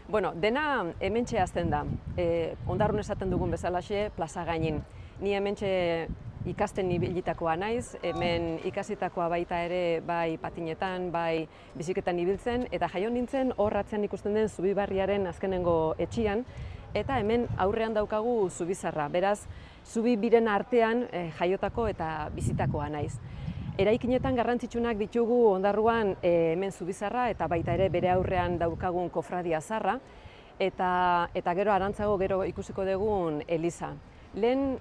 Bueno, dena hementxe hasten da. Ondarrun esaten dugun bezalaxe, plaza gainin. Ni hementxe ikasten ibilitakoa naiz, hemen ikasitakoa baita ere bai patinetan, bai biziketan ibiltzen, eta jaio nintzen hor atzean ikusten den Zubibarriaren azkenengo etxian, eta hemen aurrean daukagu Zubizarra. Beraz, zubi biren artean jaiotako eta bizitakoa naiz. Eraikinetan garrantzitsunak ditugu Ondarruan hemen Zubizarra eta baita ere bere aurrean daukagun Kofradia Zarra eta gero arantzago gero ikusiko dugun eliza. Lehen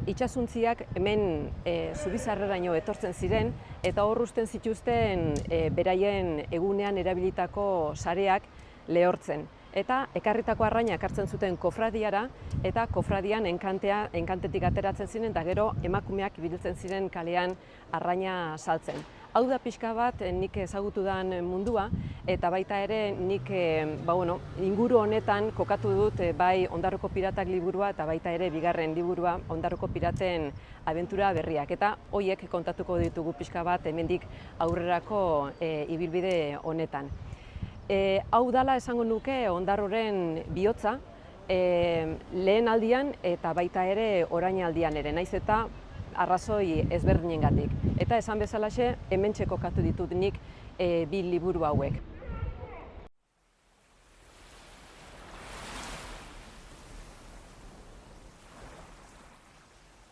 itsasontziak hemen Zubizarreraino etortzen ziren eta hor uzten zituzten beraien egunean erabilitako sareak lehortzen. Eta ekarritako arraina ekartzen zuten kofradiara eta kofradian enkantetik ateratzen ziren eta gero emakumeak ibiltzen ziren kalean arraina saltzen. Hau da pixka bat nik ezagutu den mundua eta baita ere nik inguru honetan kokatu dut bai Ondarruko Piratak liburua eta baita ere bigarren liburua Ondarruko Piraten abentura berriak eta horiek kontatuko ditugu pixka bat hemendik aurrerako ibilbide honetan. Hau dala esango nuke Ondarroren bihotza, lehen aldian eta baita ere orain aldian ere, naiz eta arrazoi ezberdinengatik. Eta esan bezalaxe, hementxe kokatu ditut nik bi liburu hauek.